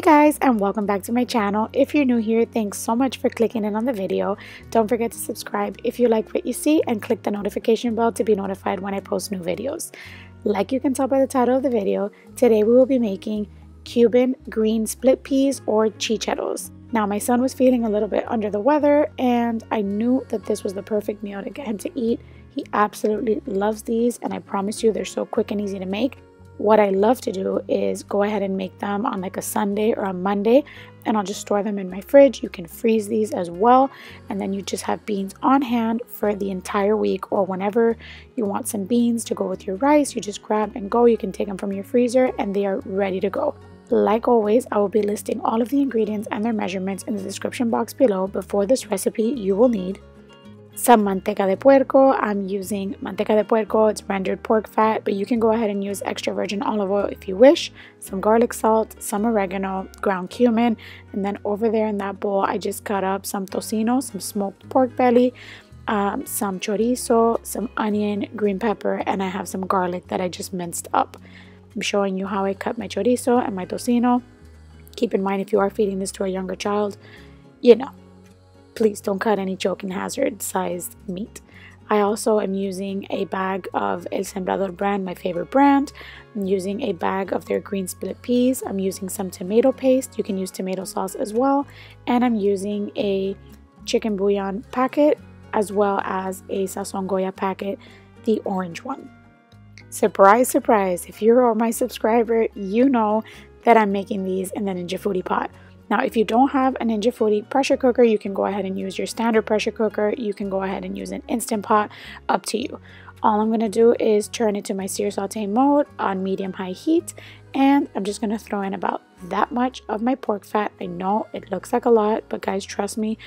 Guys, and welcome back to my channel. If you're new here, thanks so much for clicking in on the video. Don't forget to subscribe if you like what you see and click the notification bell to be notified when I post new videos. Like you can tell by the title of the video, today we will be making Cuban green split peas or chicharos. Now my son was feeling a little bit under the weather and I knew that this was the perfect meal to get him to eat. He absolutely loves these and I promise you they're so quick and easy to make. What I love to do is go ahead and make them on like a Sunday or a Monday and I'll just store them in my fridge. You can freeze these as well and then you just have beans on hand for the entire week, or whenever you want some beans to go with your rice, you just grab and go. You can take them from your freezer and they are ready to go. Like always, I will be listing all of the ingredients and their measurements in the description box below. Before this recipe, you will need some manteca de puerco. I'm using manteca de puerco. It's rendered pork fat, but you can go ahead and use extra virgin olive oil if you wish. Some garlic salt, some oregano, ground cumin, and then over there in that bowl, I just cut up some tocino, some smoked pork belly, some chorizo, some onion, green pepper, and I have some garlic that I just minced up. I'm showing you how I cut my chorizo and my tocino. Keep in mind, if you are feeding this to a younger child, please don't cut any choking hazard sized meat. I also am using a bag of El Sembrador brand, my favorite brand. I'm using a bag of their green split peas. I'm using some tomato paste. You can use tomato sauce as well. And I'm using a chicken bouillon packet as well as a Sazon Goya packet, the orange one. Surprise, surprise, if you're my subscriber, you know that I'm making these in the Ninja Foodie pot. Now, if you don't have a Ninja Foodie pressure cooker, you can go ahead and use your standard pressure cooker. You can go ahead and use an Instant Pot, up to you. All I'm going to do is turn it to my sear saute mode on medium-high heat, and I'm just going to throw in about that much of my pork fat. I know it looks like a lot, but guys, trust me,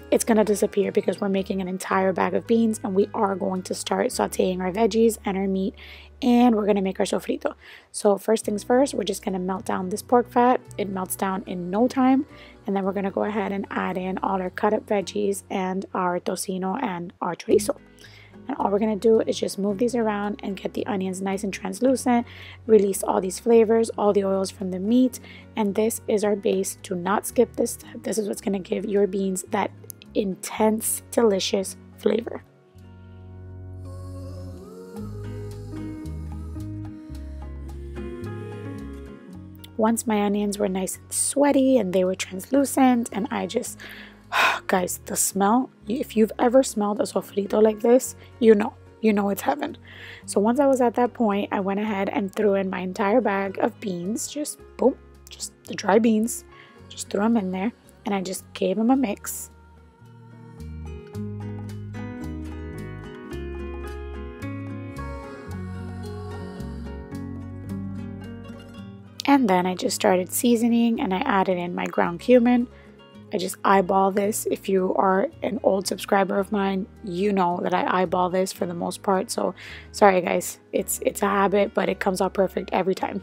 it's going to disappear because we're making an entire bag of beans and we are going to start sauteing our veggies and our meat, and we're going to make our sofrito. So first things first, we're just going to melt down this pork fat. It melts down in no time, and then we're going to go ahead and add in all our cut up veggies and our tocino and our chorizo. And all we're going to do is just move these around and get the onions nice and translucent, release all these flavors, all the oils from the meat, and this is our base. Do not skip this step. This is what's going to give your beans that intense, delicious flavor. Once my onions were nice and sweaty and they were translucent, and I just, guys, the smell, if you've ever smelled a sofrito like this, you know it's heaven. So once I was at that point, I went ahead and threw in my entire bag of beans, just boom, just the dry beans, just threw them in there, and I just gave them a mix. And then I just started seasoning and I added in my ground cumin. I just eyeball this. If you are an old subscriber of mine, you know that I eyeball this for the most part. So sorry guys, it's a habit, but it comes out perfect every time.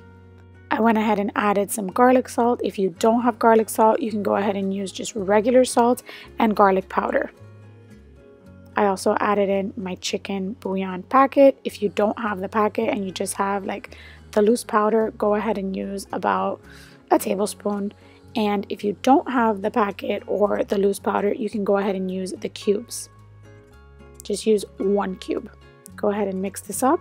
I went ahead and added some garlic salt. If you don't have garlic salt, you can go ahead and use just regular salt and garlic powder. I also added in my chicken bouillon packet. If you don't have the packet and you just have like the loose powder, go ahead and use about a tablespoon. And if you don't have the packet or the loose powder, you can go ahead and use the cubes. Just use 1 cube. Go ahead and mix this up.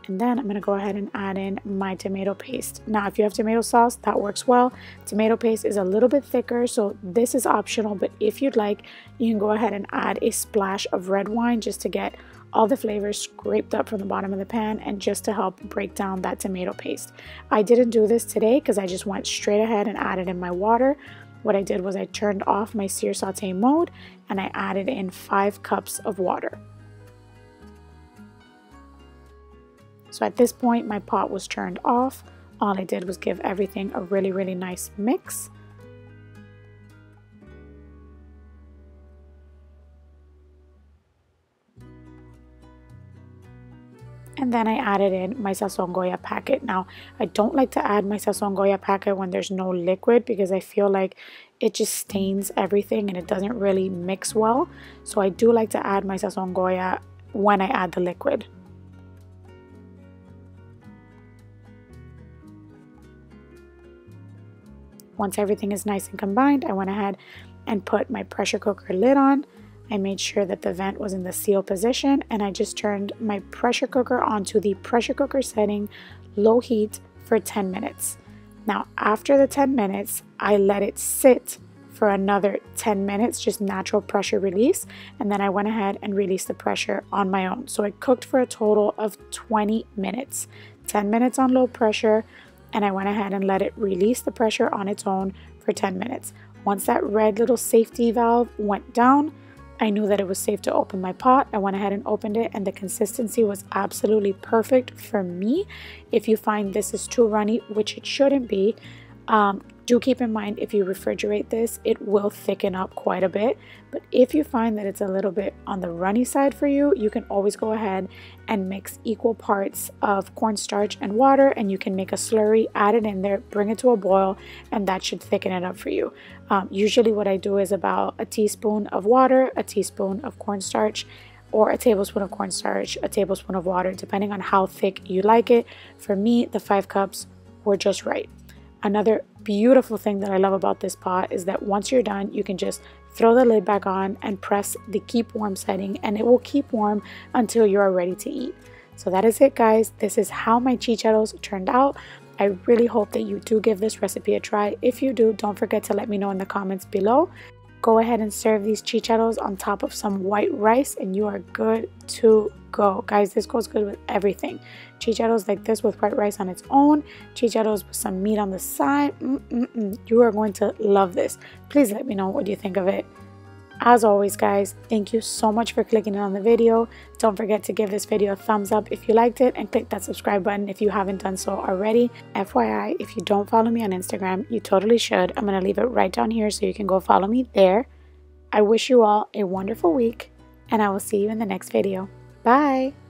And then I'm going to go ahead and add in my tomato paste. Now, if you have tomato sauce, that works well. Tomato paste is a little bit thicker, so this is optional. But if you'd like, you can go ahead and add a splash of red wine just to get all the flavors scraped up from the bottom of the pan and just to help break down that tomato paste. I didn't do this today because I just went straight ahead and added in my water. What I did was I turned off my sear saute mode and I added in 5 cups of water. So at this point, my pot was turned off. All I did was give everything a really, really nice mix. And then I added in my Sazon Goya packet. Now, I don't like to add my Sazon Goya packet when there's no liquid because I feel like it just stains everything and it doesn't really mix well. So I do like to add my Sazon Goya when I add the liquid. Once everything is nice and combined, I went ahead and put my pressure cooker lid on. I made sure that the vent was in the seal position, and I just turned my pressure cooker onto the pressure cooker setting, low heat, for 10 minutes. Now, after the 10 minutes, I let it sit for another 10 minutes, just natural pressure release, and then I went ahead and released the pressure on my own. So it cooked for a total of 20 minutes, 10 minutes on low pressure, and I went ahead and let it release the pressure on its own for 10 minutes. Once that red little safety valve went down, I knew that it was safe to open my pot. I went ahead and opened it, and the consistency was absolutely perfect for me. If you find this is too runny, which it shouldn't be, do keep in mind, if you refrigerate this, it will thicken up quite a bit. But if you find that it's a little bit on the runny side for you, you can always go ahead and mix equal parts of cornstarch and water, and you can make a slurry, add it in there, bring it to a boil, and that should thicken it up for you. Usually what I do is about a teaspoon of water, a teaspoon of cornstarch, or a tablespoon of cornstarch, a tablespoon of water, depending on how thick you like it. For me, the 5 cups were just right. Another beautiful thing that I love about this pot is that once you're done, you can just throw the lid back on and press the keep warm setting, and it will keep warm until you are ready to eat. So that is it, guys. This is how my chicharos turned out. I really hope that you do give this recipe a try. If you do, don't forget to let me know in the comments below. Go ahead and serve these chicharos on top of some white rice, and you are good to go. Guys, this goes good with everything. Chicharos like this with white rice on its own, chicharos with some meat on the side. You are going to love this. Please let me know what you think of it. As always, guys, thank you so much for clicking on the video. Don't forget to give this video a thumbs up if you liked it, and click that subscribe button if you haven't done so already. FYI, if you don't follow me on Instagram, you totally should. I'm going to leave it right down here so you can go follow me there. I wish you all a wonderful week, and I will see you in the next video. Bye!